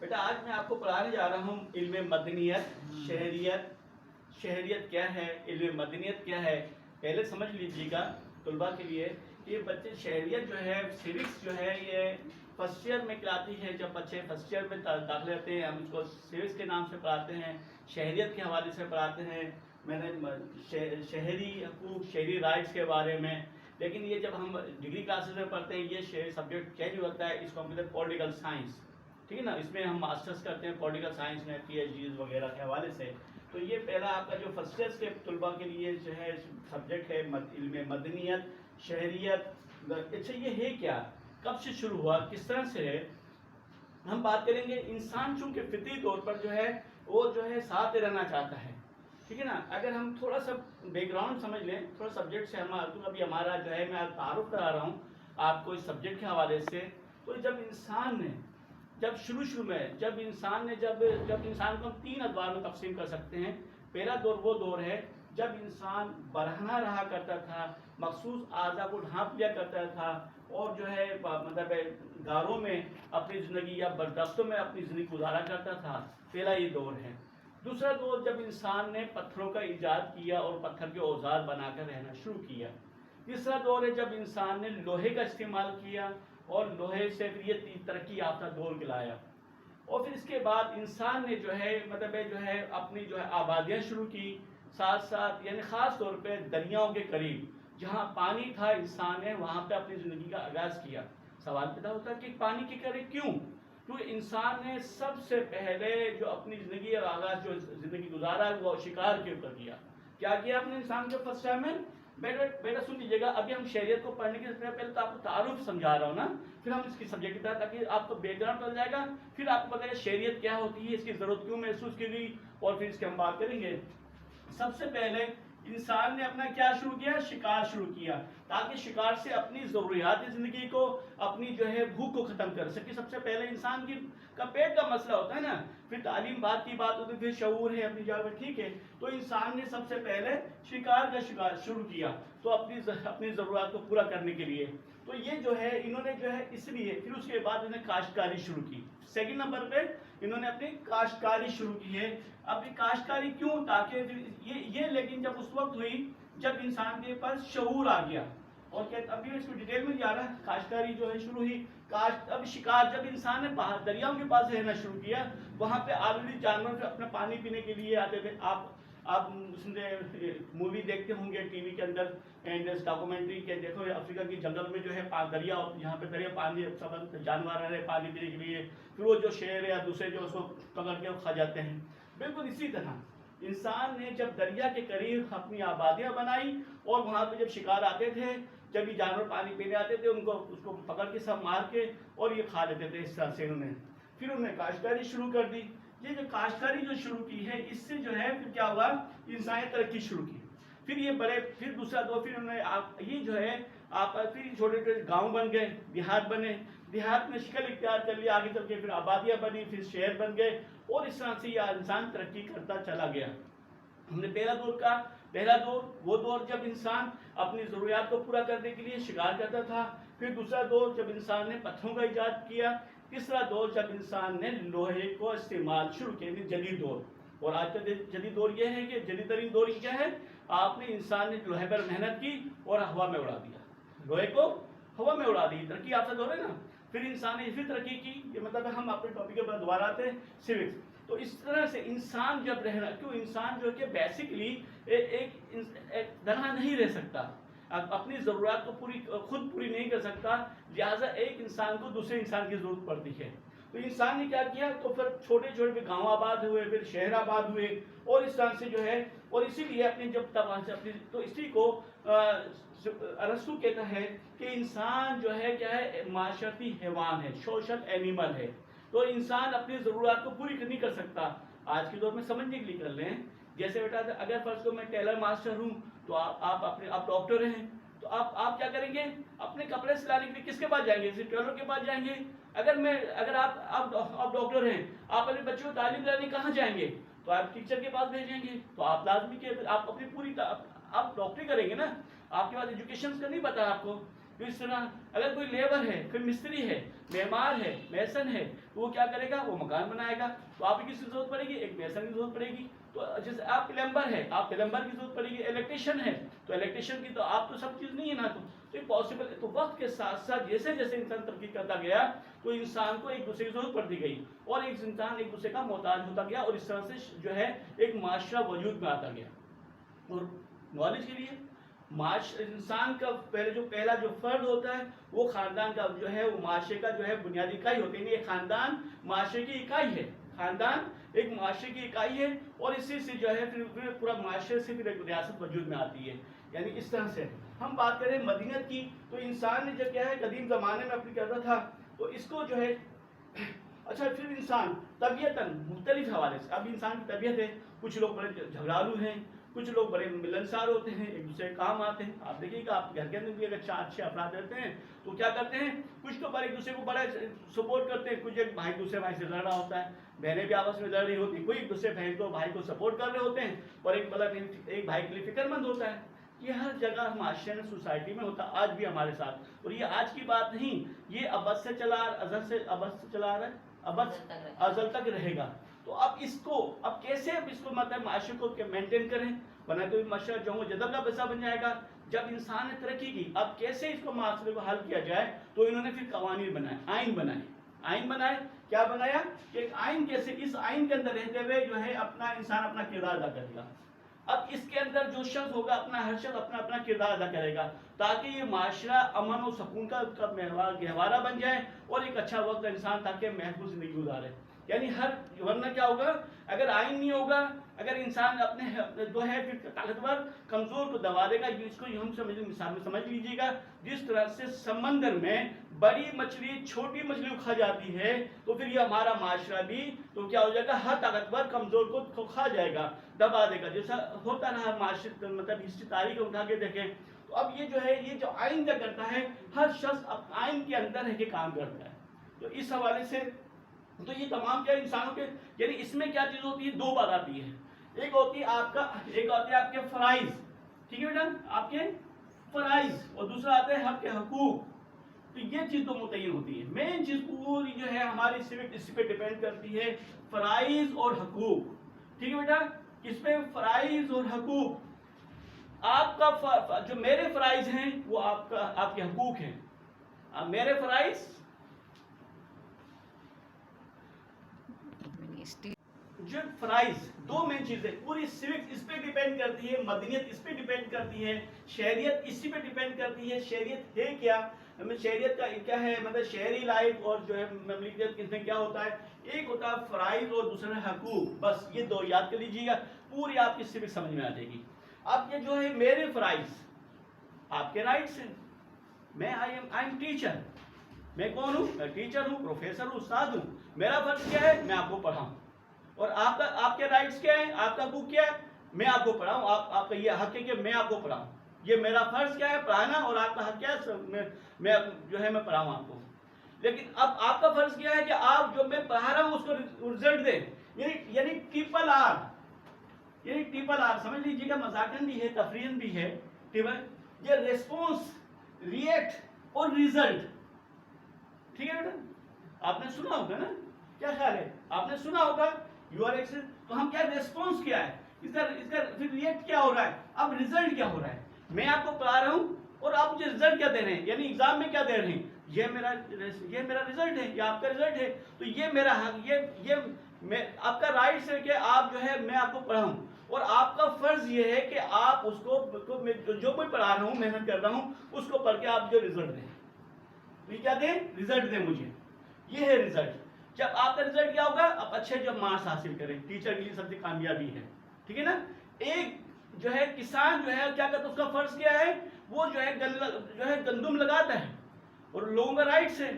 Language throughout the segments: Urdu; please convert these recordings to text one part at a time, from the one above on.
بیٹا آج میں آپ کو پڑھانے جا رہا ہوں علم مدنیت، شہریت کیا ہے، علم مدنیت کیا ہے. پہلے سمجھ لیجیے گا طلباء کے لیے کہ بچے شہریت جو ہے، سیوکس جو ہے، یہ فرسٹ ایئر میں کراتی ہے. جب بچے فرسٹ ایئر میں داخل لیتے ہیں ہم اس کو سیوکس کے نام سے پڑھاتے ہیں، شہریت کے حوالے سے پڑھاتے ہیں. میں نے شہری حقوق، شہری رائٹس کے بارے میں. لیکن یہ جب ہم ڈگری کلاسز میں پڑھتے ہیں یہ سبجیکٹ چینج ہوتا ہے، اس کو ہم کہتے ہیں پولیٹیکل سائنس. ٹھیک ہے نا، اس میں ہم ماسٹرز کرتے ہیں پولیٹیکل سائنس میں، پی ایچ ڈیز وغیرہ کے حوالے سے. تو یہ پہلا آپ کا جو فرسٹ ایئر کے طلباء کے لیے جو ہے سبجیکٹ ہے علم مدنیت، شہریت. اچھا یہ ہے کیا، کب سے شروع ہوا، کس طرح سے ہے. ہم بات کریں گے انسان چونکہ فطری طور پر جو ہے وہ جو ہے ساتھ رہنا چاہتا ہے. ٹھیک ہے نا. اگر ہم تھوڑا سا بیک گراؤنڈ سمجھ لیں، تھوڑا سبجیکٹ سے ابھی ہمارا جو ہے میں تعارف کرا رہا ہوں آپ کو اس سبجیکٹ کے حوالے سے. تو جب انسان نے شروع میں جب انسان کو ہم 3 ادوار میں تقسیم کر سکتے ہیں. پہلا دور وہ دور ہے جب انسان برہنہ رہا کرتا تھا، مخصوص اعضاء کو ڈھانپ لیا کرتا تھا اور جو ہے مطلب غاروں میں اپنی زندگی یا بردختوں میں اپنی زندگی گزارا کرتا تھا. پہلا یہ دور ہے. دوسرا دور جب انسان نے پتھروں کا ایجاد کیا اور پتھر کے اوزار بنا کر رہنا شروع کیا. تیسرا دور ہے جب انسان نے لوہے کا استعمال کیا اور لوہے سے پھر یہ ترقی یافتہ دور کلایا. اور پھر اس کے بعد انسان نے جو ہے اپنی جو ہے آبادیاں شروع کی. ساتھ ساتھ یعنی خاص طور پہ دریاؤں کے قریب جہاں پانی تھا انسان نے وہاں پہ اپنی زندگی کا آغاز کیا. سوال پیدا ہوتا ہے کہ پانی کے قریب کیوں؟ کیونکہ انسان نے سب سے پہلے جو اپنی زندگی اور آغاز جو زندگی گزارا وہ شکار کے اوپر کیا. کیا کیا اپنے انسان کے فرسٹ ٹائم میں؟ بیٹا سن لیجیے گا. ابھی ہم شہریت کو پڑھنے کے پہلے تو آپ کو تعارف سمجھا رہا ہوں نا، پھر ہم اس کی سبجیکٹ کی طرح تاکہ آپ کو بیک گراؤنڈ مل جائے گا. پھر آپ کو پتہ ہے شہریت کیا ہوتی ہے، اس کی ضرورت کیوں محسوس کی گئی، اور پھر اس کی ہم بات کریں گے. سب سے پہلے انسان نے اپنا کیا شروع کیا؟ شکار شروع کیا، تاکہ شکار سے اپنی ضروریات زندگی کو، اپنی جو ہے بھوک کو ختم کر سکے. سب سے پہلے انسان کا پیٹ کا مسئلہ ہوتا ہے نا، پھر تعلیم بعد کی بات ہوتی ہے، پھر شعور ہے اپنی جگہ پر. ٹھیک ہے. تو انسان نے سب سے پہلے شکار شروع کیا تو اپنی ضرورات کو پورا کرنے کے لیے. تو یہ جو ہے انہوں نے جو ہے اس لیے پھر اس کے بعد انہوں نے کاشتکاری شروع کی. سیکنڈ نمبر پہ انہوں نے اپنی کاشتکاری شروع کی ہے. اپنی کاشتکاری کیوں؟ تاکہ یہ لیکن جب اس وقت ہوئی جب انسان کے پاس شعور آ گیا. اور ابھی اس کو ڈیٹیل میں جا رہا ہے. کاشتکاری جو ہے شروع ہوئی. اب شکار جب انسان نے باہر دریاؤں کے پاس رہنا شروع کیا، وہاں پہ آلریڈی جانور جو اپنا پانی پینے کے لیے آتے تھے. آپ مووی دیکھتے ہوں گے ٹی وی کے اندر ڈاکومنٹری کے، دیکھو افریقہ کی جنگل میں جو ہے دریا، یہاں پہ دریا پانی جانور رہ رہے پانی پینے کے لیے، پھر وہ جو شیر یا دوسرے جو اس کو پکڑ کے کھا جاتے ہیں. بالکل اسی طرح انسان نے جب دریا کے قریب اپنی آبادیاں بنائی اور وہاں پہ جب شکار آتے تھے، جب یہ جانور پانی پینے آتے تھے اس کو پکڑ کے سب مار کے اور یہ کھا لیتے تھے. اس طرح سے پھر انہوں نے کاشتکاری شروع کر دی. یہ جو کاشتکاری جو شروع کی ہے، اس سے جو ہے پھر کیا ہوا، انسان نے ترقی شروع کی. پھر دوسرا دور، پھر انہوں نے یہ جو ہے پھر چھوٹے چھوٹے گاؤں بن گئے، دیہات بنے، دیہات میں شکل اختیار کر لی. آگے چل کے پھر آبادیاں بنی، پھر شہر بن گئے، اور اس طرح سے یہ انسان ترقی کرتا چلا گیا. ہم نے پہلا دور وہ دور جب انسان اپنی ضروریات کو پورا کرنے کے لیے شکار کرتا تھا. پھر دوسرا دور جب انسان نے پتھروں کا ایجاد کیا. تیسرا دور جب انسان نے لوہے کو استعمال شروع کیا، جدید دور. اور آج کا جدید دور یہ ہے کہ جدید ترین دور کیا ہے، انسان نے لوہے پر محنت کی اور ہوا میں اڑا دیا. لوہے کو ہوا میں اڑا دی. ترقی یافتہ دور ہے نا. پھر انسان نے پھر ترقی کی. یہ مطلب ہم اپنے ٹاپک کے بعد دوبارہ آتے ہیں، سیوکس. تو اس طرح سے انسان جب رہنا، کیوں انسان جو کہ بیسکلی ایک طرح نہیں رہ سکتا، اپنی ضرورات کو خود پوری نہیں کر سکتا، لہٰذا ایک انسان کو دوسرے انسان کی ضرورت پڑتی ہے. تو انسان نے کیا کیا، تو پھر چھوٹے چھوٹے گاؤں آباد ہوئے، پھر شہر آباد ہوئے، اور اس طرح سے جو ہے، اور اسی لیے تو اسی کو ارسطو کہتا ہے کہ انسان جو ہے کیا ہے، معاشرتی حیوان ہے، سوشل اینیمل ہے. تو انسان اپنی ضرورات کو پوری نہیں کر سکتا. آج کے دور میں سمجھنے کے لیے کر لیں، جیسے بیٹا اگر فرض کو میں ٹیلر ماسٹر ہوں تو آپ ڈاکٹر ہیں، تو آپ کیا کریں گے، اپنے کپڑے سلانے کے لیے کس کے پاس جائیں گے؟ ٹیلر کے پاس جائیں گے. اگر آپ ڈاکٹر ہیں، آپ اپنے بچوں کو تعلیم دلانے کہاں جائیں گے؟ تو آپ ٹیچر کے پاس بھیجیں گے. تو آپ لازمی کہ آپ اپنی پوری آپ ڈاکٹری کریں گے نا. آپ کے پاس ایجوکیشن کا نہیں پتا آپ کو، تو اس طرح اگر کوئی لیبر ہے، کوئی مستری ہے، معمار ہے، میسن ہے، تو وہ کیا کرے گا؟ وہ مکان بنائے گا. تو آپ کی کس کی ضرورت پڑے گی؟ ایک میسن کی ضرورت پڑے گی. تو جیسے آپ پلمبر ہے، آپ پلمبر کی ضرورت پڑے گی. الیکٹریشین ہے تو الیکٹریشین کی تو آپ تو سب چیز نہیں ہے نا. تو یہ پاسبل ہے. تو وقت کے ساتھ ساتھ جیسے جیسے انسان ترقی کرتا گیا تو انسان کو ایک دوسرے کی ضرورت پڑتی گئی اور ایک انسان ایک دوسرے کا محتاج ہوتا گیا اور اس طرح سے جو ہے ایک معاشرہ وجود میں آتا گیا. اور نالج کے لیے انسان کا پہلا جو فرد ہوتا ہے وہ خاندان کا جو ہے وہ معاشرے کا جو ہے بنیادی اکائی ہوتی ہے. یہ خاندان معاشرے کی اکائی ہے. خاندان ایک معاشرے کی اکائی ہے اور اسی سے جو ہے پھر پورا معاشرے سے پھر ایک ریاست وجود میں آتی ہے. یعنی اس طرح سے ہم بات کریں مدنیت کی تو انسان نے جب کیا ہے قدیم زمانے میں اپنی کرتا تھا تو اس کو جو ہے اچھا پھر انسان طبیعتاً مختلف حوالے سے اب انسان کی طبیعت ہے. کچھ لوگ بڑے جھگڑالو ہیں، کچھ لوگ بڑے ملنسار ہوتے ہیں، ایک دوسرے کے کام آتے ہیں. آپ دیکھیے گا آپ گھر کے اندر بھی اگر 4-6 افراد رہتے ہیں تو کیا کرتے ہیں؟ کچھ تو ایک دوسرے کو بڑا سپورٹ کرتے ہیں. کچھ ایک بھائی دوسرے بھائی سے لڑ رہا ہوتا ہے، بہنیں بھی آپس میں لڑ رہی ہوتی ہیں. کوئی ایک دوسرے بہن کو بھائی کو سپورٹ کر رہے ہوتے ہیں اور ایک بھائی کے لیے فکر مند ہوتا ہے. یہ ہر جگہ معاشرے میں سوسائٹی میں ہوتا آج بھی ہمارے ساتھ. اور یہ آج کی بات نہیں، یہ ابد سے چلا رہا ہے، ازل تک رہے گا. تو اب اس کیسے اس کو مطلب معاشرے کو مینٹین کریں، ورنہ تو معاشرہ جو وہ جدل کا پیسہ بن جائے گا. جب انسان نے ترقی کی اب کیسے اس کو معاشرے کو حل کیا جائے تو انہوں نے پھر قوانین بنائے، آئین بنائے. کیا بنایا کہ ایک آئین کیسے اس آئین کے اندر رہتے ہوئے جو ہے انسان اپنا کردار ادا کرے گا. اب اس کے اندر جو شخص ہوگا ہر شخص اپنا کردار ادا کرے گا تاکہ یہ معاشرہ امن و سکون کا گہوارہ بن جائے اور ایک اچھا وقت انسان تاکہ محفوظ زندگی گزارے. یعنی ورنہ کیا ہوگا اگر آئین نہیں ہوگا، اگر انسان اپنے جو ہے پھر طاقتور کمزور کو دبا دے گا. اس کو ہم مثال میں سمجھ لیجیے گا جس طرح سے سمندر میں بڑی مچھلی چھوٹی مچھلی کو کھا جاتی ہے تو پھر یہ ہمارا معاشرہ بھی تو کیا ہو جائے گا، ہر طاقتور کمزور کو کھا جائے گا، دبا دے گا. جیسا ہوتا رہا معاشرے مطلب ہسٹری تاریخ اٹھا کے دیکھیں تو اب یہ جو آئین کیا کرتا ہے، ہر شخص آئین کے اندر رہ کے کام کرتا ہے. تو اس حوالے سے تو یہ تمام کیا انسانوں کے یعنی اس میں کیا چیز ہوتی ہے؟ دو بات آتی ہے. ایک ہوتی ہے آپ کے فرائض، ٹھیک ہے بیٹا، آپ کے فرائض، اور دوسرا آتا ہے آپ کے حقوق. تو یہ چیز تو متعین ہوتی ہے. مین چیز پوری جو ہے ہماری سوک اس پہ ڈیپینڈ کرتی ہے، فرائض اور حقوق. ٹھیک ہے بیٹا، اس میں فرائض اور حقوق. آپ کا جو میرے فرائض ہیں وہ آپ کے حقوق ہیں. میرے فرائض جو فرائض دو مین چیزیں پوری سوک اس پہ ڈیپینڈ کرتی ہے، مدنیت اس پہ ڈیپینڈ کرتی ہے، شہریت اسی پہ ڈیپینڈ کرتی ہے. شہریت ہے کیا؟ شہریت کا کیا ہے مطلب شہری لائف اور جو ہے مملکت اس میں کیا ہوتا ہے؟ ایک ہوتا ہے فرائض اور دوسرا حقوق. بس یہ دو یاد کر لیجیے گا، پوری آپ کی سوک سمجھ میں آ جائے گی. اب یہ جو ہے میرے فرائض آپ کے رائٹس ہیں. میں آئی ایم ٹیچر. میں کون ہوں؟ میں ٹیچر ہوں، پروفیسر ہوں، استاد ہوں. میرا فرض کیا ہے؟ میں آپ کو پڑھاؤں. اور آپ کے رائٹس کیا ہیں؟ آپ کا حقوق کیا ہے؟ میں آپ کو پڑھاؤں. آپ کا یہ حق ہے کہ میں آپ کو پڑھاؤں. یہ میرا فرض کیا ہے؟ پڑھانا. اور آپ کا حق کیا ہے؟ میں جو ہے میں پڑھاؤں آپ کو. لیکن اب آپ کا فرض کیا ہے کہ آپ جو میں پڑھا رہا ہوں اس کو رزلٹ دیں. یعنی ٹرپل آر سمجھ لیجیے گا، مذاکرن بھی ہے، تفریحن بھی ہے. یہ ریسپونس، ریئیکٹ اور ریزلٹ. ٹھیک ہے بیٹا، آپ نے سنا ہوگا نا، کیا خیال ہے؟ آپ نے سنا ہوگا یو آر ایکس. تو ہم کیا ریسپونس کیا ہے اس کا پھر ریئیکٹ کیا ہو رہا ہے، اب ریزلٹ کیا ہو رہا ہے. میں آپ کو پڑھا رہا ہوں اور آپ مجھے ریزلٹ کیا دے رہے ہیں، یعنی ایگزام میں کیا دے رہے ہیں، یہ میرا ریزلٹ ہے، یہ آپ کا ریزلٹ ہے. تو یہ میرا حق، یہ آپ کا رائٹس ہے کہ آپ جو ہے میں آپ کو پڑھاؤں. اور آپ کا فرض یہ ہے کہ آپ اس کو جو میں پڑھا رہا ہوں، محنت کر رہا ہوں، اس کو پڑھ کے آپ جو ریزلٹ دیں. یہ کیا دیں؟ ریزلٹ دیں مجھے. یہ ہے ریزلٹ. جب آپ کا ریزلٹ کیا ہوگا؟ آپ اچھے جو مارکس حاصل کریں. ٹیچر کے لیے سب سے کامیابی ہے. ٹھیک ہے نا. ایک جو ہے کسان جو ہے کیا کرتا ہے، اس کا فرض کیا ہے، وہ جو ہے گندم لگاتا ہے اور لوگوں کا رائٹس ہے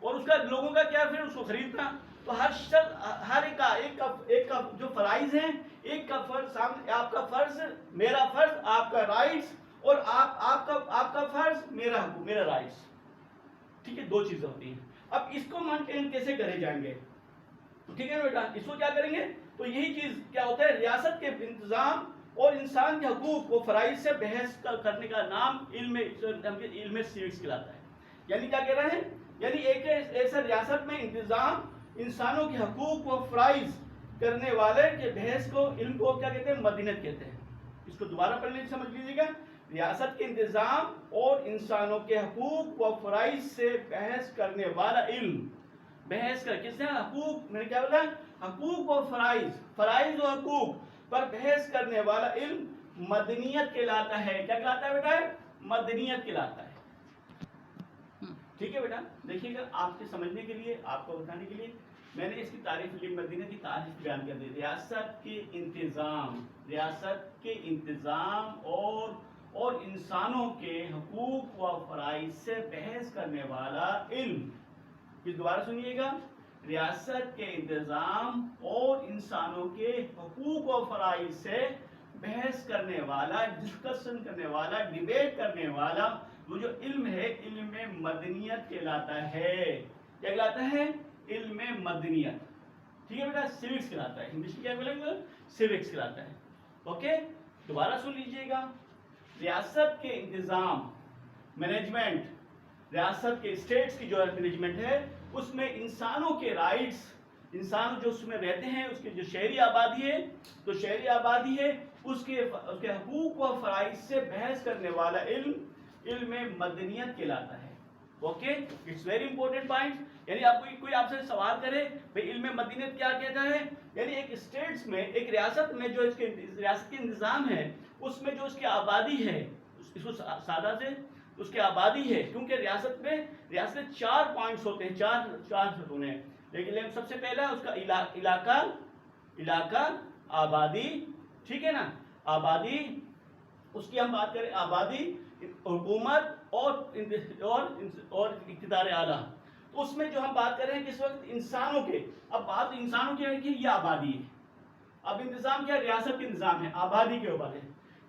اور اس کا لوگوں کا کیا پھر اس کو خریدنا. تو ہر ایک کا جو فرائض ہیں، ایک کا فرض آپ کا فرض، میرا فرض، آپ کا رائٹس، اور آپ کا فرض، میرا حقوق، میرا رائٹس. ٹھیک ہے، دو چیزیں ہوتی ہیں. اب اس کو مینٹین کیسے کرے جائیں گے؟ ٹھیک ہے بیٹا، اس کو کیا کریں گے؟ تو یہی چیز کیا ہوتا ہے، ریاست کے انتظام اور انسان کے حقوق و فرائض سے بحث کرنے کا نام علم سیوکس کہلاتا ہے. یعنی کیا کہہ رہے ہیں؟ یعنی ایک ایسا ریاست میں انتظام انسانوں کے حقوق و فرائض کرنے والے کے بحث کو علم کو کیا کہتے ہیں؟ مدنیت کہتے ہیں. اس کو دوبارہ پڑھ لیجیے، سمجھ لیجیے گا. ریاست کے انتظام اور انسانوں کے حقوق و فرائض سے بحث کرنے والا علم. بحث کر کس نے؟ حقوق، میں نے کیا بولا؟ حقوق و فرائض، فرائض و حقوق پر بحث کرنے والا علم مدنیت کہلاتا ہے. کیا کہلاتا ہے بیٹا؟ مدنیت کہلاتا ہے. ٹھیک ہے بیٹا. دیکھیے گا آپ کے سمجھنے کے لیے، آپ کو بتانے کے لیے میں نے اس کی تعریف علم مدنیت کی تعریف بیان کر دی. ریاست کے انتظام، ریاست کے انتظام اور انسانوں کے حقوق و فرائض سے بحث کرنے والا علم. یہ دوبارہ سنیے گا. ریاست کے انتظام اور انسانوں کے حقوق و فرائض سے بحث کرنے والا، ڈسکشن کرنے والا، ڈیبیٹ کرنے والا وہ جو علم ہے، علم مدنیت کہلاتا ہے. کیا کہلاتا ہے؟ علم مدنیت. ٹھیک ہے بیٹا. سیوکس کہلاتا ہے. انگلش میں کیا بولیں گے؟ سیوکس کہلاتا ہے. اوکے. دوبارہ سن لیجئے گا. ریاست کے انتظام، مینجمنٹ، ریاست کے اسٹیٹس کی جو مینجمنٹ ہے اس میں انسانوں کے رائٹس، انسان جو اس میں رہتے ہیں اس کی جو شہری آبادی ہے، تو شہری آبادی ہے اس کے حقوق و فرائض سے بحث کرنے والا علم علم مدنیت کہلاتا ہے. Okay. It's very important point. یعنی آپ کوئی آپ سے سوال کرے بھئی علم مدنیت کیا کہتا ہے، یعنی ایک اسٹیٹس میں، ایک ریاست میں جو اس کے ریاست کے انتظام ہے اس میں جو اس کی آبادی ہے، اس کو سادہ سے اس کی آبادی ہے، کیونکہ ریاست میں 4 پوائنٹس ہوتے ہیں، چار ہونے ہیں. لیکن سب سے پہلا اس کا علاقہ، آبادی. ٹھیک ہے نا. آبادی، اس کی ہم بات کریں آبادی، حکومت اور اقتدار اعلیٰ. تو اس میں جو ہم بات کر رہے ہیں کس وقت؟ انسانوں کے. اب بات انسانوں کی ہے کہ یہ آبادی ہے. اب انتظام کیا؟ ریاست کے انتظام ہے، آبادی کے اوپر ہے.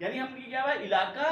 یعنی ہم کیا ہوا علاقہ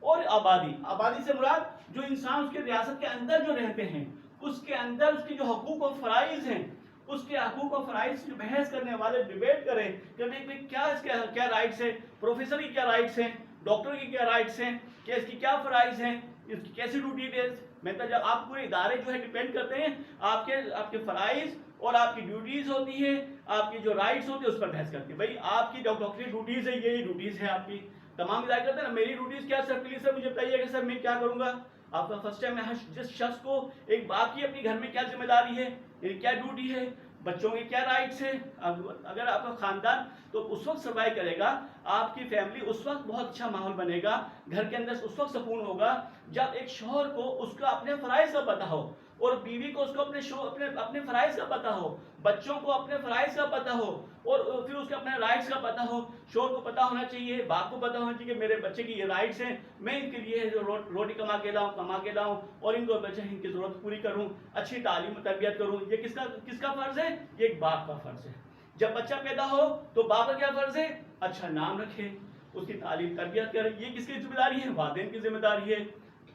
اور آبادی. آبادی سے مراد جو انسان اس کے ریاست کے اندر جو رہتے ہیں، اس کے اندر اس کے جو حقوق و فرائض ہیں، اس کے حقوق و فرائض کی بحث کرنے والے ڈیبیٹ کریں کہ کیا اس کے کیا رائٹس ہیں، پروفیسر کی کیا رائٹس ہیں، ڈاکٹر کی کیا رائٹس ہیں، کہ اس کی کیا فرائض ہیں، اس کی کیسی ڈیوٹی ہے. مطلب جب آپ پورے ادارے جو ہے ڈیپینڈ کرتے ہیں آپ کے فرائض اور آپ کی ڈیوٹیز ہوتی ہیں، آپ کی جو رائٹس ہوتی ہیں اس پر بحث کرتے ہیں. بھائی آپ کی ڈاکٹری ڈیوٹیز ہے، یہی ڈیوٹیز ہے آپ کی. تمام ادارے کرتے ہیں نا، میری ڈیوٹیز کیا سر، پلیز سر مجھے بتائیے کہ سر میں کیا کروں گا. آپ کا فرسٹ ٹائم میں جس شخص کو ایک باپ کی اپنی گھر میں کیا ذمہ داری ہے، یعنی کیا ڈیوٹی ہے، بچوں کے کیا رائٹس ہیں. اگر آپ کا خاندان تو اس وقت سروائیو کرے گا، آپ کی فیملی اس وقت بہت اچھا ماحول بنے گا، گھر کے اندر اس وقت سکون ہوگا جب ایک شوہر کو اس کا اپنے فرائض کا پتہ ہو، اور بیوی کو اس کو اپنے فرائض کا پتہ ہو، بچوں کو اپنے فرائض کا پتہ ہو، اور پھر اس کے اپنے رائٹس کا پتہ ہو. شوہر کو پتہ ہونا چاہیے، باپ کو پتہ ہونا چاہیے کہ میرے بچے کی یہ رائٹس ہیں، میں ان کے لیے روٹی کما کے لاؤں اور ان کو بچے ان کی ضرورت پوری کروں، اچھی تعلیم و تربیت کروں. یہ کس کا فرض ہے؟ یہ ایک باپ کا فرض ہے. جب بچہ پیدا ہو تو باپ کا کیا فرض ہے؟ اچھا نام رکھے، اس کی تعلیم تربیت کرے. یہ کس کی ذمہ داری ہے؟ والدین کی ذمہ داری ہے.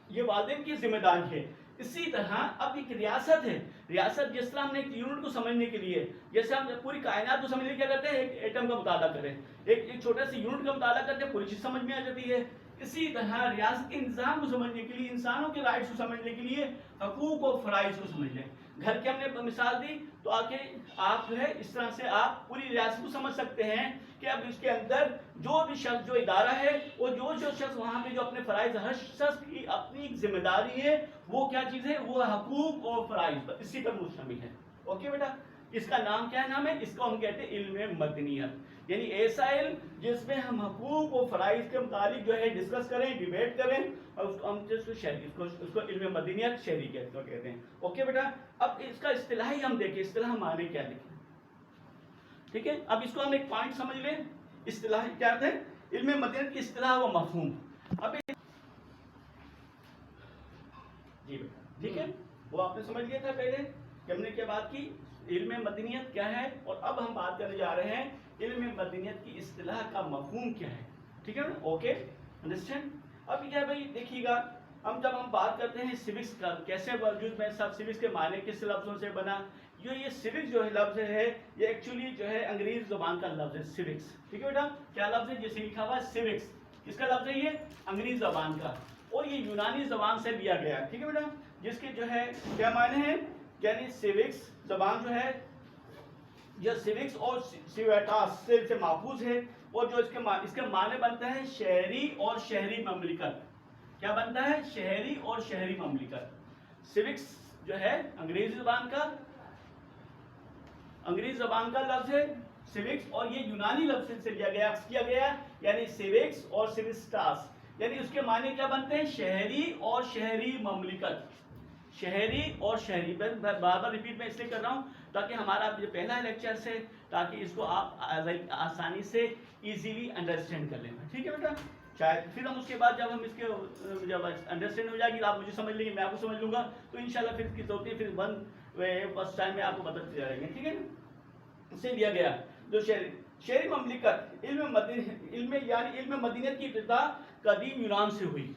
یہ والدین کی ذمہ داری ہے. اسی طرح اب ایک ریاست ہے. ریاست جس طرح ہم نے ایک یونٹ کو سمجھنے کے لیے، جیسے ہم پوری کائنات کو سمجھنے کیا کرتے ہیں؟ ایک ایٹم کا مطالعہ کریں، ایک چھوٹے سے یونٹ کا مطالعہ کرتے ہیں، پوری چیز سمجھ میں آ جاتی ہے. اسی طرح ریاست کے انتظام کو سمجھنے کے لیے، انسانوں کے رائٹس کو سمجھنے کے لیے حقوق و فرائض کو سمجھ لیں. گھر کی ہم نے مثال دی تو آپ جو ہے اس طرح سے آپ پوری ریاست کو سمجھ سکتے ہیں کہ اب اس کے اندر جو بھی شخص، جو ادارہ ہے، وہ جو شخص وہاں پہ جو اپنے فرائض، ہر شخص کی اپنی ذمہ داری ہے، وہ کیا چیز ہے؟ وہ حقوق اور فرائض اسی پر مشتمل ہے. اوکے بیٹا. اس کا نام کیا نام ہے؟ اس کو ہم کہتے ہیں علم مدنیت. یعنی ایسا علم جس میں ہم حقوق و فرائض کے متعلق جو ہے ڈسکس کریں، ڈیبیٹ کریں، اور اس کو ہم اس کو علم مدنیت شہری کہتے ہیں. اوکے بیٹا. اب اس کا اصطلاحی ہم دیکھیں، اصطلاح معنی کیا دیکھیں. ٹھیک ہے. اب اس کو ہم ایک پوائنٹ سمجھ لیں. اصطلاحی کیا ہے؟ علم مدنیت کی اصطلاح و مفہوم. اب جی بیٹا ٹھیک ہے، وہ آپ نے سمجھ لیا تھا پہلے کہ ہم نے کیا بات کی، علم مدنیت کیا ہے. اور اب ہم بات کرنے جا رہے ہیں علم مدنیت کی اصطلاح کا مفہوم کیا ہے. ٹھیک ہے نا. Okay understand. اب کیا بھائی دیکھیے گا، جب ہم بات کرتے ہیں سیوکس کا، کیسے وجود میں سب سیوکس کے معنی کس لفظوں سے بنا، جو یہ سیوکس جو ہے لفظ ہے یہ ایکچولی جو ہے انگریزی زبان کا لفظ ہے سیوکس. ٹھیک ہے بیٹا, کیا لفظ ہے جیسے لکھا ہوا ہے سیوکس, کس کا لفظ ہے یہ انگریزی زبان کا, اور یہ یونانی زبان سے لیا گیا. ٹھیک ہے بیٹا, جس کے جو ہے کیا معنی ہیں, یعنی سیوکس زبان جو ہے یہ سیوکس اور سیویٹاس سے محفوظ ہے, اور جو اس کے معنی بنتا ہے شہری اور شہری مملکت. کیا بنتا ہے, شہری اور شہری مملکت. سیوکس جو ہے انگریزی زبان کا لفظ ہے سیوکس, اور یہ یونانی لفظ سے لیا گیا یعنی سیوکس اور سیوسٹاس, یعنی اس کے معنی کیا بنتے ہیں, شہری اور شہری مملکت. شہری اور شہری, بار بار ریپیٹ میں اس لیے کر رہا ہوں تاکہ ہمارا جو پہلا لیکچر ہے تاکہ اس کو آپ آسانی سے ایزیلی انڈرسٹینڈ کر لیں. ٹھیک ہے بیٹا, شاید پھر ہم اس کے بعد جب ہم اس کے جب انڈرسٹینڈ ہو جائے گی آپ مجھے سمجھ لیں گے, میں آپ کو سمجھ لوں گا, تو انشاءاللہ پھر کی ہوتی ہے پھر فرسٹ ٹائم میں آپ کو بتاتے جائیں گے. ٹھیک ہے, اسے لیا گیا جو شہری مملکت علم یعنی علم مدینت کی ابتدا قدیم یونان سے ہوئی.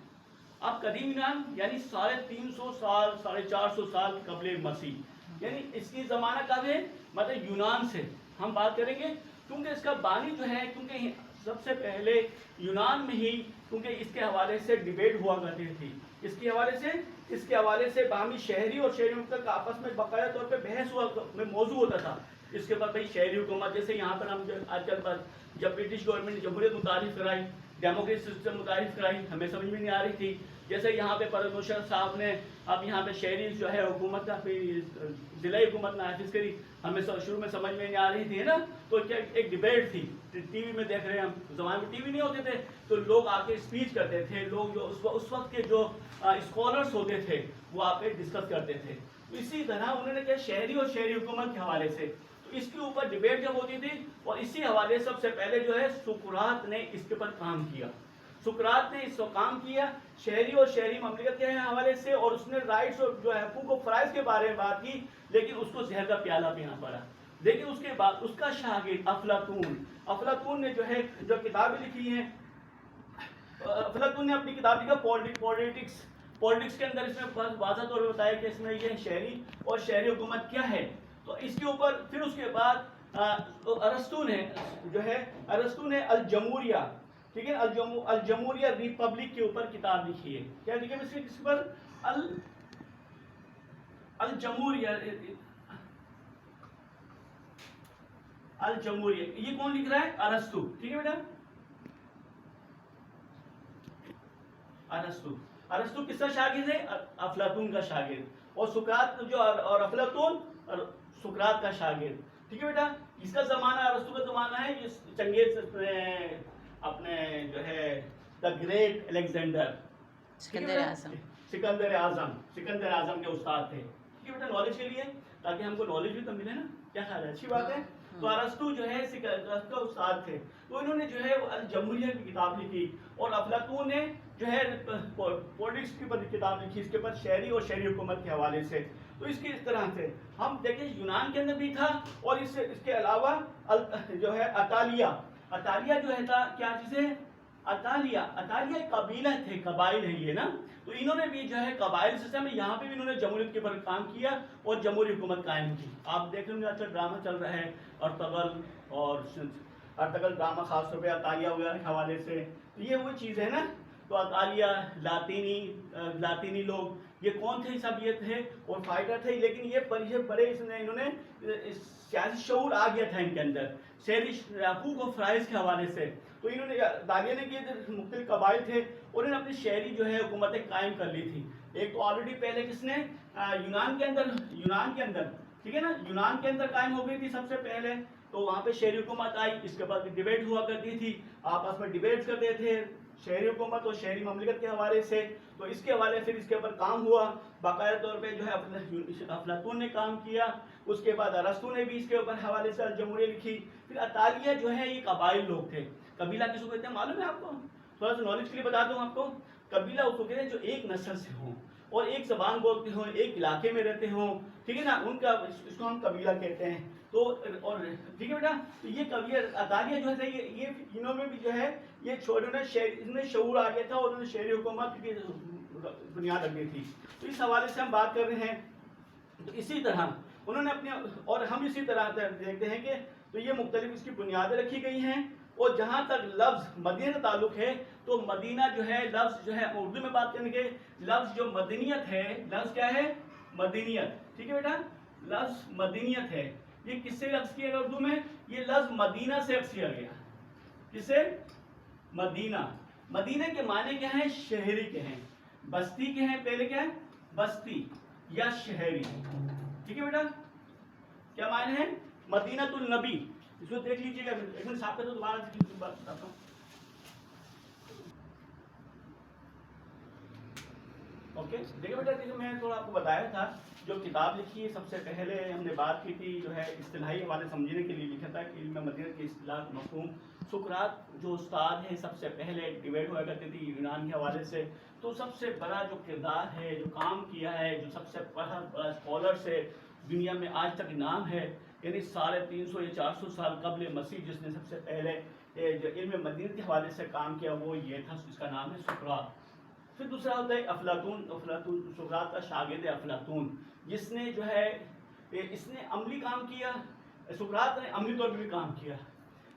اب قدیم یونان یعنی 350 سال 450 سال قبل مسیح, یعنی اس کی زمانہ کب ہے, مطلب یونان سے ہم بات کریں گے, کیونکہ اس کا بانی جو ہے, کیونکہ سب سے پہلے یونان میں ہی, کیونکہ اس کے حوالے سے ڈیبیٹ ہوا کرتی تھی, اس کے حوالے سے باہمی شہری اور شہری مملکت کا آپس میں باقاعدہ طور پہ بحث میں موضوع ہوتا تھا. اس کے بعد بھائی شہری حکومت, جیسے یہاں پر ہم آج کل جب برٹش گورنمنٹ نے جمہوریت متعارف کرائی, ڈیموکریسی سسٹم متعارف کرائی, ہمیں سمجھ میں نہیں آ رہی تھی. جیسے یہاں پہ پرویز مشرف صاحب نے اب یہاں پہ شہری جو ہے حکومت کا ضلعی حکومت نافذ کری, ہمیں شروع میں سمجھ میں نہیں آ رہی تھی نا, تو ایک ڈیبیٹ تھی, ٹی وی میں دیکھ رہے ہیں ہم, زمانے میں ٹی وی نہیں ہوتے تھے تو لوگ آ کے اسپیچ کرتے تھے, لوگ جو اس وقت کے جو اسکالرس ہوتے تھے وہ آ کے ڈسکس کرتے تھے. اسی طرح انہوں نے کیا شہری اور شہری حکومت کے حوالے سے, تو اس کے اوپر ڈیبیٹ جب ہوتی تھی, اور اسی حوالے سب سے پہلے جو ہے سقراط نے اس کے اوپر کام کیا. سقراط نے اس کو کام کیا شہری اور شہری مملکت کے حوالے سے, اور اس نے رائٹس اور جو ہے حقوق و فرائض کے بارے میں بات کی, لیکن اس کو زہر کا پیالہ پینا پڑا. لیکن اس کے بعد اس کا شاگرد افلاطون نے جو ہے جو کتابیں لکھی ہیں, افلاطون نے اپنی کتاب لکھا پولیٹکس کے اندر اس میں واضح طور پہ بتایا کہ اس میں یہ شہری اور شہری حکومت کیا ہے. تو اس کے اوپر پھر اس کے بعد ارسطو نے الجمہوریہ, ٹھیک ہے, الجمہوریہ ریپبلک کے اوپر کتاب لکھی ہے. کیا لکھا ہے اس کے پر الجمہوریہ, یہ کون لکھ رہا ہے, ارسطو. ٹھیک ہے بیٹا, ارسطو کس کا شاگرد ہے, افلاطون کا شاگرد, اور سقراط جو اور افلاطون سقراط کا شاگرد. ٹھیک ہے بیٹا, اس کا زمانہ ارسطو کا زمانہ ہے, چنگیز اپنے جو ہے دا گریٹ الیگزینڈر سکندر اعظم کے استاد تھے. ٹھیک ہے بیٹا, نالج کے لیے تاکہ ہم کو نالج بھی تو ملے نا, کیا خیال ہے, اچھی بات ہے. تو ارسطو جو ہے ارسطو کا استاد تھے, تو انہوں نے جو ہے الجمہوریہ کی کتاب لکھی, اور افلاطون نے جو ہے پولیٹکس کے اوپر کتاب لکھی, اس کے اوپر شہری اور شہری حکومت کے حوالے سے. تو اس کی اس طرح سے ہم دیکھیں یونان کے اندر بھی تھا, اور اس کے علاوہ جو ہے اطالیہ جو ہے تھا, کیا چیز ہے, اطالیہ قبیلہ تھے, قبائل ہے یہ نا. تو انہوں نے بھی جو ہے قبائل سسٹم میں, یہاں پہ بھی انہوں نے جمہوریت کے اوپر کام کیا اور جمہوری حکومت قائم کی. آپ دیکھ لیں گے اچھا ڈرامہ چل رہا ہے ارطغرل ڈرامہ, خاص طور پہ اطالیہ وغیرہ کے حوالے سے. تو یہ وہ چیز ہے نا, تو اطالیہ لاطینی لوگ یہ کون تھے, سب یہ تھے اور فائٹر تھے, لیکن یہ بڑے انہوں نے سیاسی شعور آ گیا تھا ان کے اندر شہری حقوق و فرائض کے حوالے سے. تو انہوں نے اطالیہ نے کیے تھے, مختلف قبائل تھے, اور انہوں نے اپنی شہری جو ہے حکومتیں قائم کر لی تھی. ایک تو آلریڈی پہلے کس نے یونان کے اندر ٹھیک ہے نا, یونان کے اندر قائم ہو گئی تھی سب سے پہلے, تو وہاں پہ شہری حکومت آئی. اس کے بعد ڈیبیٹ ہوا کرتی تھی, آپس میں ڈیبیٹ کرتے تھے شہری حکومت اور شہری مملکت کے حوالے سے. تو اس کے حوالے سے اس کے اوپر کام ہوا باقاعدہ طور پہ, جو ہے افلاطون نے کام کیا. اس کے بعد ارسطو نے بھی اس کے اوپر حوالے سے الجمہوریہ لکھی. پھر اطالیہ جو ہے یہ قبائل لوگ تھے. قبیلہ کس کو کہتے ہیں معلوم ہے آپ کو, تھوڑا سا نالج کے لیے بتا دوں آپ کو. قبیلہ اس کو کہتے ہیں جو ایک نسل سے ہوں اور ایک زبان بولتے ہوں, ایک علاقے میں رہتے ہوں, ٹھیک ہے نا, ان کا اس کو ہم قبیلہ کہتے ہیں. تو اور ٹھیک ہے بیٹا, تو یہ قبیلہ اطالیہ جو ہے یہ انہوں میں بھی جو ہے یہ ان میں شعور آ گیا تھا, اور انہوں نے شہری حکومت کی بنیاد رکھی تھی. تو اس حوالے سے ہم بات کر رہے ہیں. تو اسی طرح انہوں نے اپنے اور ہم اسی طرح دیکھتے ہیں کہ تو یہ مختلف اس کی بنیادیں رکھی گئی ہیں. اور جہاں تک لفظ مدینہ کا تعلق ہے تو مدینہ جو ہے لفظ جو ہے اردو میں بات کریں گے لفظ جو مدنیت ہے لفظ کیا ہے مدنیت ٹھیک ہے بیٹا لفظ مدنیت ہے یہ کس سے لفظ کیا گیا اردو میں یہ لفظ مدینہ سے لفظ کیا گیا کس سے مدینہ مدینہ کے معنی کیا ہیں شہری کے ہیں بستی کے ہیں پہلے کیا ہے بستی یا شہری ٹھیک ہے بیٹا کیا معنی ہے مدینۃ النبی اس کو دیکھ لیجیے گا ایک منٹ صاف کر دو دوبارہ بات بتاتا ہوں اوکے دیکھیں بیٹا جیسے میں نے تھوڑا آپ کو بتایا تھا جو کتاب لکھی ہے سب سے پہلے ہم نے بات کی تھی جو ہے اصطلاحی حوالے سمجھنے کے لیے لکھا تھا کہ علم مدینہ کی اصطلاح مفہوم سقراط جو استاد ہیں سب سے پہلے ڈیبیٹ ہوا کرتی تھی یونان کے حوالے سے تو سب سے بڑا جو کردار ہے جو کام کیا ہے جو سب سے بڑا اسکالرس ہے دنیا میں آج تک نام ہے یعنی 350 یا 400 سال قبل مسیح جس نے سب سے پہلے جو علم مدینہ کے حوالے سے کام کیا وہ یہ تھا اس کا نام ہے سقراط پھر دوسرا ہوتا ہے افلاطون سقراط کا شاگرد افلاطون جس نے جو ہے اس نے عملی کام کیا سقراط نے عملی طور پر بھی کام کیا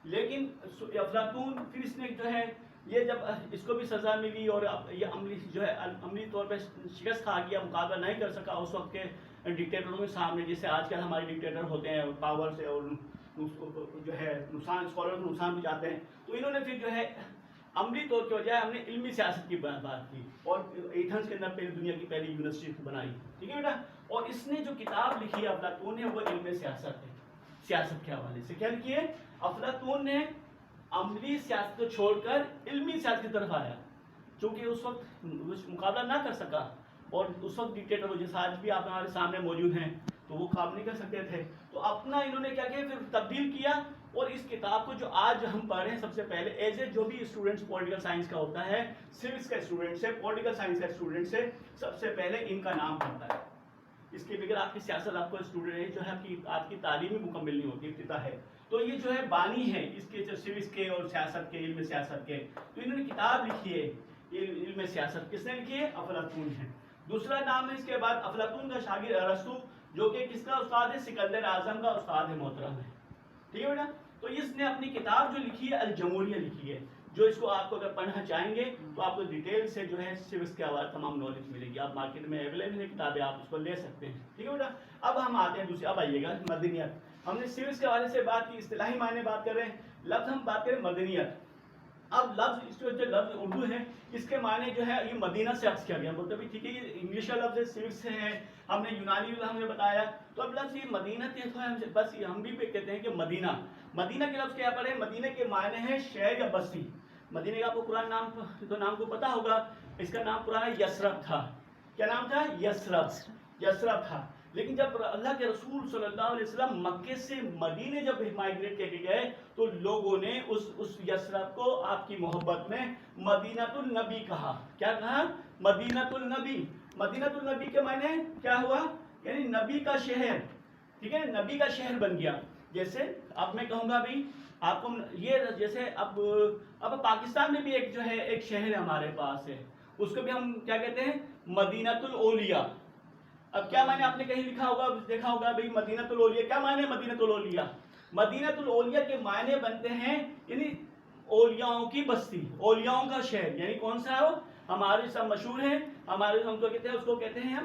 لیکن افلاطون پھر اس نے جو ہے یہ جب اس کو بھی سزا ملی اور یہ عملی جو ہے عملی طور پہ شکست کھا گیا مقابلہ نہیں کر سکا اس وقت کے ڈکٹیٹروں کے سامنے جیسے آج کل ہمارے ڈکٹیٹر ہوتے ہیں پاور سے اور جو ہے نقصان اسکالر کو نقصان بھی جاتے ہیں تو انہوں نے پھر جو ہے عملی طور کے بجائے ہم نے علمی سیاست کی بات کی اور ایتھنز کے اندر پہلی دنیا کی پہلی یونیورسٹی بنائی ٹھیک ہے بیٹا اور اس نے جو کتاب لکھی ہے افلاطون نے وہ علم سیاست ہے سیاست کے حوالے سے کیا لکھی ہے افلاطون نے عملی سیاست کو چھوڑ کر علمی سیاست کی طرف آیا چونکہ اس وقت مقابلہ نہ کر سکا اور اس وقت ڈکٹیٹر ہو جیسے آج بھی آپ ہمارے سامنے موجود ہیں تو وہ کام نہیں کر سکتے تھے تو اپنا انہوں نے کیا کیا پھر تبدیل کیا اور اس کتاب کو جو آج ہم پڑھ رہے ہیں سب سے پہلے ایز اے جو بھی اسٹوڈنٹس پولیٹیکل سائنس کا ہوتا ہے سوکس کا اسٹوڈنٹس ہے پولیٹیکل سائنس کا اسٹوڈنٹس ہے سب سے پہلے ان کا نام پڑتا ہے اس کے بغیر آپ کی سیاست آپ کو اسٹوڈنٹ جو ہے آپ کی تعلیم مکمل نہیں ہوتی ابتدا ہے تو یہ جو ہے بانی ہے اس کے جو سوکس کے اور سیاست کے علم سیاست کے تو انہوں نے کتاب لکھی ہے علم سیاست کس نے لکھی ہے افلاطون ہے دوسرا نام ہے اس کے بعد افلاطون کا شاگرد ارسطو جو کہ کس کا استاد ہے سکندر اعظم کا استاد ہے محترم ہے ٹھیک ہے بیٹا تو اس نے اپنی کتاب جو لکھی ہے الجمہوریہ لکھی ہے جو اس کو آپ کو اگر پڑھنا چاہیں گے تو آپ کو ڈیٹیل سے جو ہے سوکس کے حوالے تمام نالج ملے گی آپ مارکیٹ میں اویلیبل ہے کتابیں آپ اس کو لے سکتے ہیں ٹھیک ہے بیٹا اب ہم آتے ہیں دوسرے اب آئیے گا مدنیت ہم نے سوکس کے حوالے سے بات کی اصطلاحی معنی بات کر رہے ہیں لفظ ہم بات کریں مدنیت اب لفظ اس جو لفظ اردو ہے اس کے معنی جو ہے یہ مدینہ سے عکس کیا گیا بولتے بھی ٹھیک ہے یہ انگلش کا لفظ ہے سوکس سے ہے ہم نے یونانی ہم نے بتایا تو اب لفظ یہ مدینہ بس ہم بھی کہتے ہیں کہ مدینہ مدینہ کے لفظ کیا پر ہے مدینہ کے معنی ہے شہر یا بستی مدینہ کا آپ کو قرآن نام کو پتا ہوگا اس کا نام قرآن یثرب تھا کیا نام تھا یثرب تھا لیکن جب اللہ کے رسول صلی اللہ علیہ وسلم مکے سے مدینے جب مائگریٹ کر کے گئے تو لوگوں نے اس یثرب کو آپ کی محبت میں مدینۃ النبی کہا کیا کہا مدینۃ النبی کے معنی کیا ہوا یعنی نبی کا شہر ٹھیک ہے نبی کا شہر بن گیا جیسے اب میں کہوں گا بھائی آپ کو یہ جیسے اب پاکستان میں بھی ایک جو ہے ایک شہر ہے ہمارے پاس ہے اس کو بھی ہم کیا کہتے ہیں مدینۃ الاولیاء اب کیا معنی آپ نے کہیں لکھا ہوگا دیکھا ہوگا بھائی مدینۃ الاولیاء کیا معنی مدینۃ الاولیاء مدینۃ الاولیاء کے معنی بنتے ہیں یعنی اولیاؤں کی بستی اولیاؤں کا شہر یعنی کون سا ہے وہ ہمارے سب مشہور ہیں ہمارے ہم کو کہتے ہیں اس کو کہتے ہیں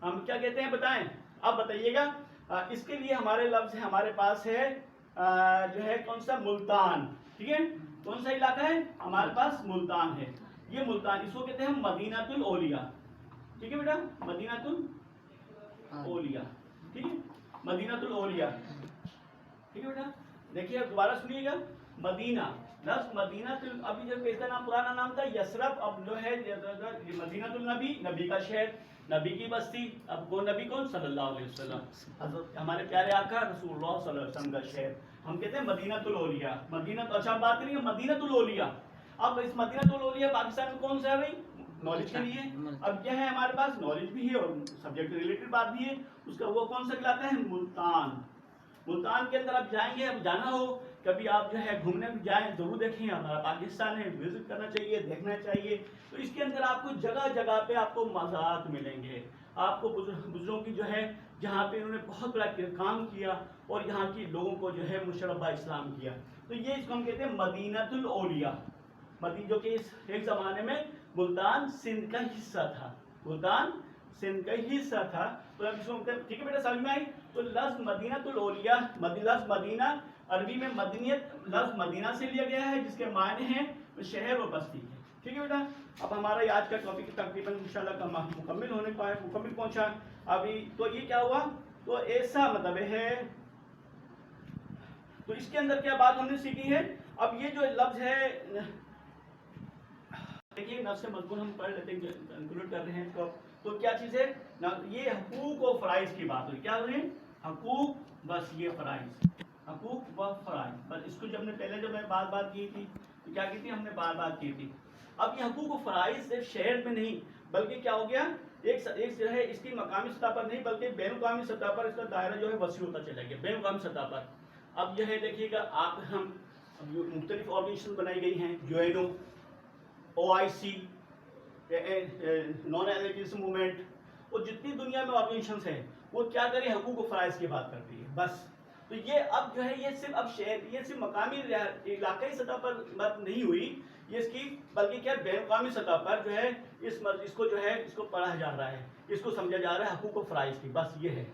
ہم کیا کہتے ہیں بتائیں آپ بتائیے گا اس کے لیے ہمارے لفظ ہمارے پاس ہے جو ہے کون سا ملتان ٹھیک ہے کون سا علاقہ ہے ہمارے پاس ملتان ہے یہ ملتان اس کو کہتے ہیں مدینۃ الاولیاء ٹھیک ہے بیٹا مدینۃ الاولیاء ٹھیک ہے مدینۃ الاولیاء ٹھیک ہے بیٹا دیکھیے دوبارہ سنیے گا مدینہ لفظ مدینہ ابھی جب اس کا نام پرانا نام تھا یثرب اب جو ہے مدینۃ النبی نبی کا شہر نبی کی بستی اب وہ نبی کون صلی اللہ علیہ وسلم حضرت ہمارے پیارے آقا رسول اللہ صلی اللہ علیہ وسلم کا شہر ہم کہتے ہیں مدینۃ الاولیاء مدینۃ اچھا ہم بات کریں گے مدینۃ الاولیاء اب اس مدینۃ الاولیاء پاکستان میں کون سا ہے بھائی نالج کے لیے اب کیا ہے ہمارے پاس نالج بھی ہے اور سبجیکٹ ریلیٹڈ بات بھی ہے اس کا وہ کون سا کہلاتا ہے ملتان کے اندر آپ جائیں گے اب جانا ہو کبھی آپ جو ہے گھومنے جائیں ضرور دیکھیں ہمارا پاکستان ہے وزٹ کرنا چاہیے دیکھنا چاہیے تو اس کے اندر آپ کو جگہ جگہ پہ آپ کو مزارات ملیں گے آپ کو بزرگوں کی جو ہے جہاں پہ انہوں نے بہت بڑا کام کیا اور یہاں کی لوگوں کو جو ہے مشربہ اسلام کیا. تو یہ اس کو ہم کہتے ہیں مدینۃ الاولیاء. جو کہ ایک زمانے میں ملتان سندھ کا حصہ تھا. ملتان سندھ کا حصہ تھا. تو اب اس کو ٹھیک ہے بیٹا سمجھ میں آئی. تو لفظ مدینۃ الاولیاء لفظ مدینہ عربی میں مدنیت لفظ مدینہ سے لیا گیا ہے جس کے معنی ہیں شہر و بستی ہے. ٹھیک ہے بیٹا. اب ہمارا یہ آج کا ٹاپک تقریباً انشاءاللہ مکمل پہنچا. ابھی تو یہ کیا ہوا تو ایسا مطلب ہے. تو اس کے اندر کیا بات ہم نے سیکھی ہے. اب یہ جو لفظ ہے دیکھیے نفس مضمون ہم پڑھ لیتے ہیں انکلوڈ کر رہے ہیں تو کیا چیز ہے یہ حقوق و فرائض کی بات ہوئی. کیا ہو رہی ہے حقوق بس یہ فرائض حقوق و فرائض. بس اس کو جب نے پہلے جب میں بات کی تھی تو کیا کی تھی ہم نے بات کی تھی. اب یہ حقوق و فرائض صرف شہر میں نہیں بلکہ کیا ہو گیا ایک جو ہے اس کی مقامی سطح پر نہیں بلکہ بین الاقوامی سطح پر اس کا دائرہ جو ہے وسیع ہوتا چلا گیا بین الاقوامی سطح پر. اب جو ہے دیکھیے گا آپ ہم مختلف آرگنائزیشن بنائی گئی ہیں UNO OIC naan allegation movement اور جتنی دنیا میں آرگنائزیشنز ہیں وہ کیا کریں حقوق و فرائض کی بات کرتی ہے بس. تو یہ اب جو ہے یہ صرف اب شہر یہ صرف مقامی علاقائی سطح پر بات نہیں ہوئی یہ اس کی بلکہ کیا بین الاقوامی سطح پر جو ہے اس کو جو ہے اس کو پڑھا جا رہا ہے اس کو سمجھا جا رہا ہے حقوق و فرائض کی. بس یہ ہے.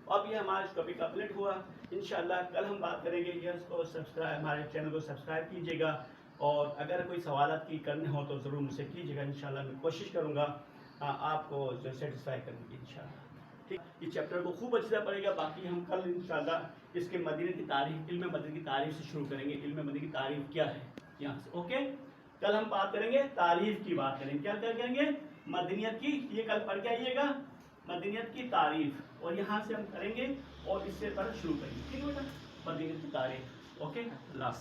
اب یہ ہمارا ٹاپک کمپلیٹ ہوا. انشاءاللہ کل ہم بات کریں گے. اس کو سبسکرائب ہمارے چینل کو سبسکرائب کیجیے گا اور اگر کوئی سوالات کی کرنے ہو تو ضرور مجھ سے کیجیے گا. انشاءاللہ میں کوشش کروں گا آپ کو جو سیٹسفائی کرنے کی انشاءاللہ. ٹھیک اس چیپٹر کو خوب اچھی طرح پڑھے گا. باقی ہم کل انشاءاللہ اس کے مدینہ کی تعریف علم مدینہ کی تعریف سے شروع کریں گے. علم مدینہ کی تعریف کیا ہے یہاں سے. اوکے کل ہم بات کریں گے تعریف کی بات کریں گے. کیا کریں گے مدنیت کی. یہ کل پڑھ کے آئیے گا مدنیت کی تعریف اور یہاں سے ہم کریں گے اور اس سے پڑھ شروع کریں گے. ٹھیک ہے بیٹا مدنیت کی تعریف. اوکے اللہ حافظ.